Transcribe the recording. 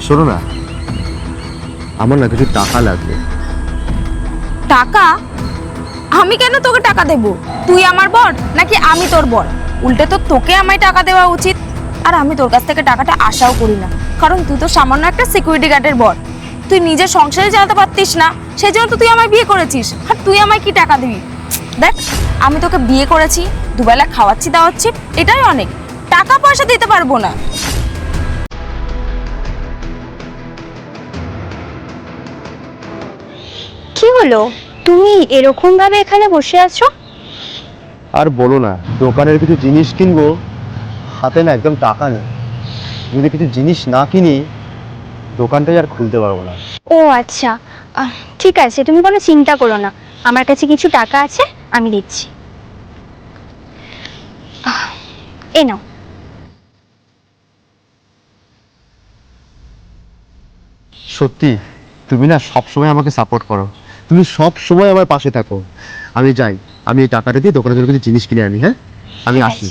শোনো না, আমার না কিছু টাকা লাগবে। টাকা? আমি কেন তোকে টাকা দেব? তুই আমার বর নাকি আমি তোর বর? উল্টে তো তোকে আমায় টাকা দেওয়া উচিত। আর আমি তোর কাছ থেকে টাকাটা আশাও করি না, কারণ তুই তো সামান্য একটা সিকিউরিটি গার্ডের বর। তুই নিজের সংসারে চালাতে পারতিস না, সেই জন্য তো তুই আমায় বিয়ে করেছিস। আর তুই আমায় কি টাকা দিবি? দেখ, আমি তোকে বিয়ে করেছি, দুবেলা খাওয়াচ্ছি দাওয়াচ্ছি, এটাই অনেক। টাকা পয়সা দিতে পারবো না। কি হলো, তুমি এরকম ভাবে এখানে বসে আছো? আর বলো না, দোকানের কিছু জিনিস কিনবো, হাতে না একদম টাকা নেই। যদি কিছু জিনিস না কিনি, দোকানটাই আর খুলতে পারবো না। ও আচ্ছা, ঠিক আছে, তুমি কোনো চিন্তা করো না, আমার কাছে কিছু টাকা আছে, আমি দিচ্ছি। এই নাও। সত্যি তুমি না সবসময় আমাকে সাপোর্ট করো, তুমি সব সময় আমার পাশে থাকো। আমি যাই, আমি এই টাকাটা দিয়ে দোকানের জন্য কিছু জিনিস কিনে আনি। হ্যাঁ, আমি আসি।